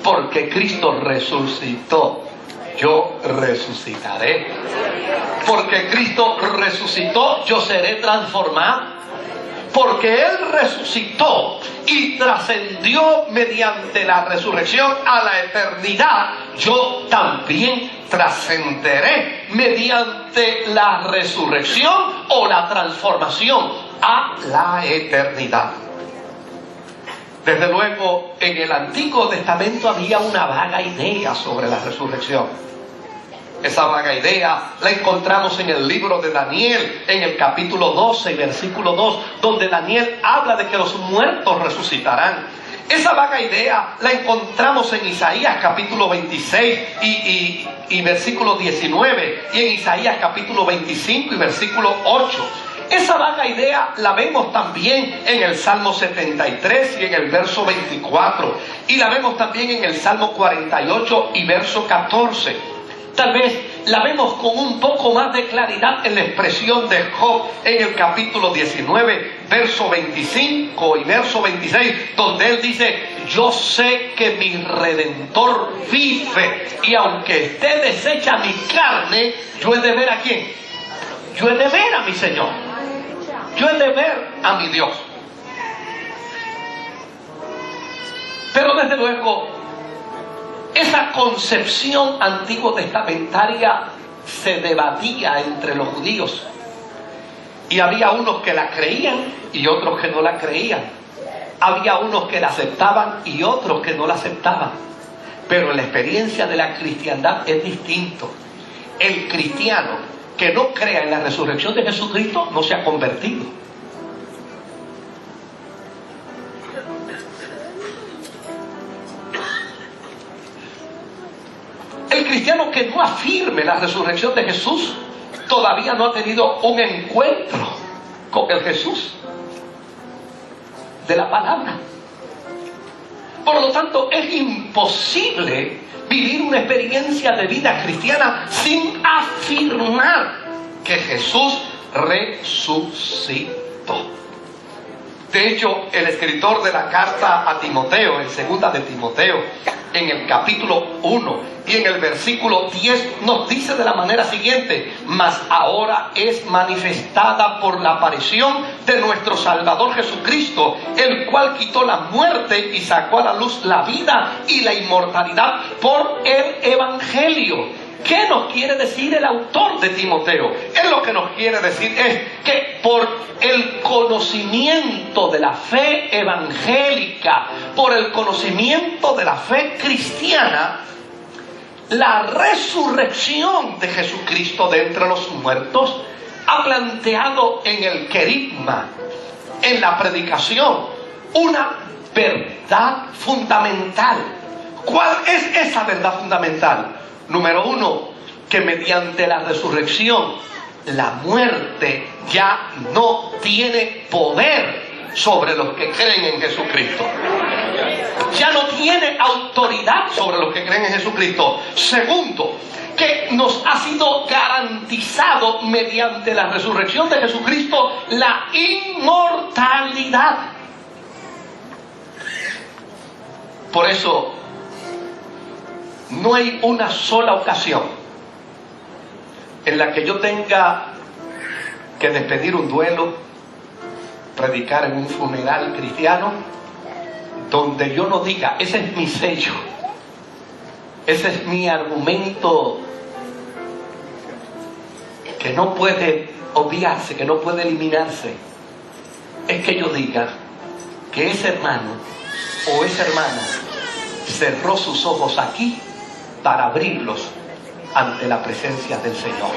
Porque Cristo resucitó, yo resucitaré. Porque Cristo resucitó, yo seré transformado. Porque Él resucitó y trascendió mediante la resurrección a la eternidad, yo también trascenderé mediante la resurrección o la transformación a la eternidad. Desde luego, en el Antiguo Testamento había una vaga idea sobre la resurrección. Esa vaga idea la encontramos en el libro de Daniel, en el capítulo 12 y versículo 2, donde Daniel habla de que los muertos resucitarán. Esa vaga idea la encontramos en Isaías capítulo 26 y versículo 19, y en Isaías capítulo 25 y versículo 8. Esa vaga idea la vemos también en el Salmo 73 y en el verso 24, y la vemos también en el Salmo 48 y verso 14. Tal vez la vemos con un poco más de claridad en la expresión de Job en el capítulo 19, verso 25 y verso 26, donde él dice: yo sé que mi Redentor vive, y aunque esté deshecha mi carne, yo he de ver ¿a quién? Yo he de ver a mi Señor. Yo he de ver a mi Dios. Pero desde luego, esa concepción antiguo testamentaria se debatía entre los judíos. Y había unos que la creían y otros que no la creían. Había unos que la aceptaban y otros que no la aceptaban. Pero la experiencia de la cristiandad es distinto. El cristiano que no crea en la resurrección de Jesucristo no se ha convertido. El cristiano que no afirme la resurrección de Jesús todavía no ha tenido un encuentro con el Jesús de la palabra. Por lo tanto, es imposible vivir una experiencia de vida cristiana sin afirmar que Jesús resucitó. De hecho, el escritor de la carta a Timoteo, en 2 de Timoteo, en el capítulo 1 y en el versículo 10, nos dice de la manera siguiente: mas ahora es manifestada por la aparición de nuestro Salvador Jesucristo, el cual quitó la muerte y sacó a la luz la vida y la inmortalidad por el Evangelio. ¿Qué nos quiere decir el autor de Timoteo? Él lo que nos quiere decir es que por el conocimiento de la fe evangélica, por el conocimiento de la fe cristiana, la resurrección de Jesucristo de entre los muertos ha planteado en el querigma, en la predicación, una verdad fundamental. ¿Cuál es esa verdad fundamental? Número 1, que mediante la resurrección, la muerte ya no tiene poder sobre los que creen en Jesucristo. Ya no tiene autoridad sobre los que creen en Jesucristo. Segundo, que nos ha sido garantizado mediante la resurrección de Jesucristo la inmortalidad. Por eso, no hay una sola ocasión en la que yo tenga que despedir un duelo, predicar en un funeral cristiano, donde yo no diga: ese es mi sello, ese es mi argumento que no puede obviarse, que no puede eliminarse. Es que yo diga que ese hermano o esa hermana cerró sus ojos aquí para abrirlos ante la presencia del Señor.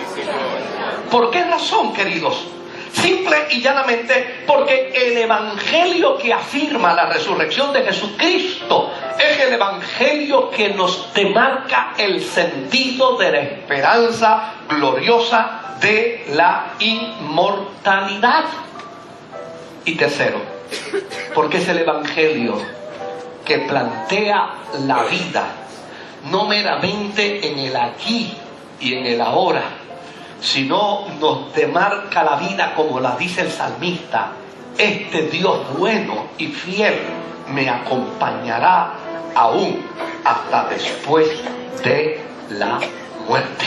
¿Por qué razón, queridos? Simple y llanamente porque el evangelio que afirma la resurrección de Jesucristo es el evangelio que nos demarca el sentido de la esperanza gloriosa de la inmortalidad. Y tercero, porque es el evangelio que plantea la vida no meramente en el aquí y en el ahora, sino nos demarca la vida como la dice el salmista: este Dios bueno y fiel me acompañará aún hasta después de la muerte.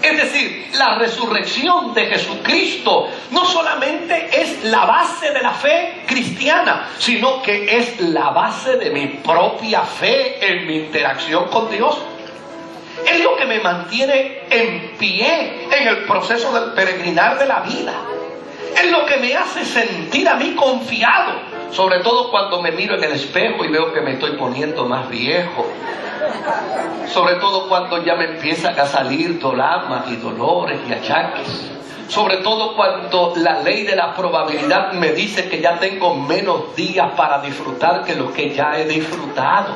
Es decir, la resurrección de Jesucristo no solamente es la base de la fe cristiana, sino que es la base de mi propia fe en mi interacción con Dios. Es lo que me mantiene en pie en el proceso del peregrinar de la vida. Es lo que me hace sentir a mí confiado, sobre todo cuando me miro en el espejo y veo que me estoy poniendo más viejo. Sobre todo cuando ya me empiezan a salir dolamas y dolores y achaques. Sobre todo cuando la ley de la probabilidad me dice que ya tengo menos días para disfrutar que lo que ya he disfrutado.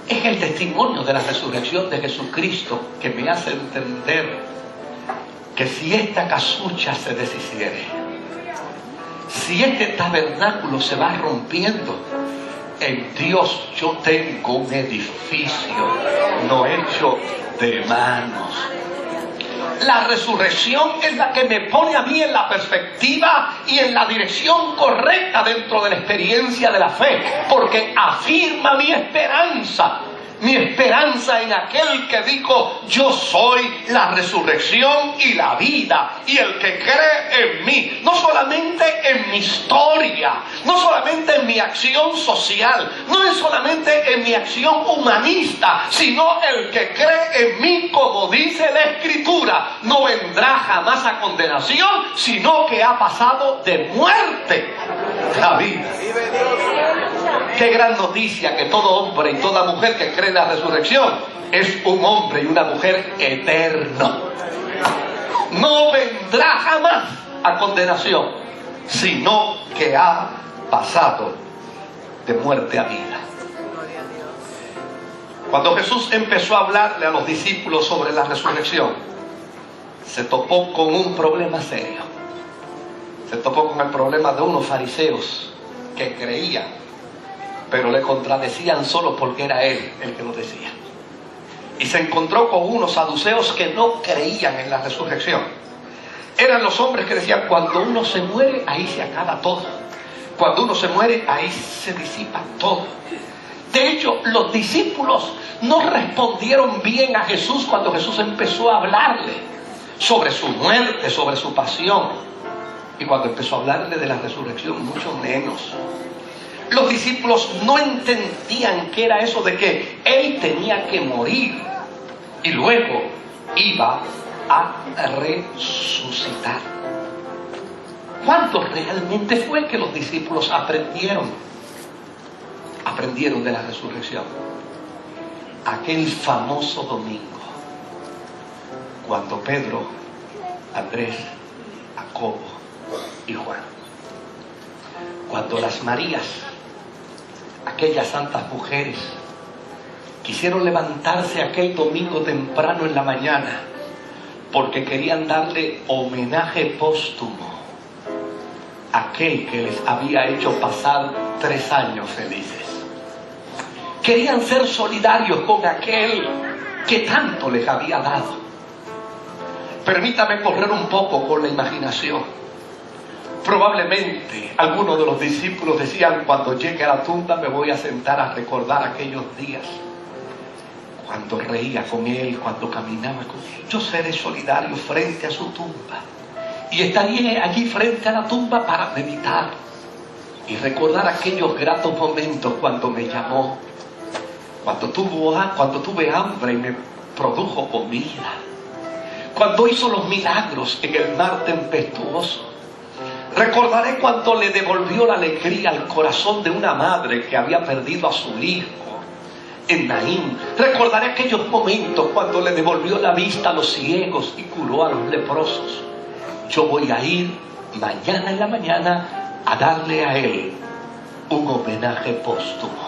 Es el testimonio de la resurrección de Jesucristo que me hace entender que si esta casucha se deshiciere, si este tabernáculo se va rompiendo, en Dios yo tengo un edificio no hecho de manos. La resurrección es la que me pone a mí en la perspectiva y en la dirección correcta dentro de la experiencia de la fe, porque afirma mi esperanza en aquel que dijo: yo soy la resurrección y la vida, y el que cree en mí, no solamente en mi historia, no solamente en mi acción social, no es solamente en mi acción humanista, sino el que cree en mí, como dice la Escritura, no vendrá jamás a condenación, sino que ha pasado de muerte a vida. Qué gran noticia que todo hombre y toda mujer que cree en la resurrección es un hombre y una mujer eterno. No vendrá jamás a condenación, sino que ha pasado de muerte a vida. Cuando Jesús empezó a hablarle a los discípulos sobre la resurrección, se topó con un problema serio. Se topó con el problema de unos fariseos que creían, pero le contradecían solo porque era él el que lo decía. Y se encontró con unos saduceos que no creían en la resurrección. Eran los hombres que decían: cuando uno se muere, ahí se acaba todo. Cuando uno se muere, ahí se disipa todo. De hecho, los discípulos no respondieron bien a Jesús cuando Jesús empezó a hablarle sobre su muerte, sobre su pasión. Y cuando empezó a hablarle de la resurrección, mucho menos. Los discípulos no entendían qué era eso de que Él tenía que morir y luego iba a resucitar. ¿Cuánto realmente fue que los discípulos aprendieron de la resurrección? Aquel famoso domingo, cuando Pedro, Andrés, Jacobo y Juan, cuando las Marías, aquellas santas mujeres, quisieron levantarse aquel domingo temprano en la mañana porque querían darle homenaje póstumo a aquel que les había hecho pasar 3 años felices. Querían ser solidarios con aquel que tanto les había dado. Permítame correr un poco con la imaginación. Probablemente algunos de los discípulos decían: cuando llegue a la tumba me voy a sentar a recordar aquellos días, cuando reía con él, cuando caminaba con él. Yo seré solidario frente a su tumba y estaré allí frente a la tumba para meditar y recordar aquellos gratos momentos cuando me llamó, cuando tuve hambre y me produjo comida, cuando hizo los milagros en el mar tempestuoso. Recordaré cuando le devolvió la alegría al corazón de una madre que había perdido a su hijo en Naín. Recordaré aquellos momentos cuando le devolvió la vista a los ciegos y curó a los leprosos. Yo voy a ir mañana en la mañana a darle a él un homenaje póstumo.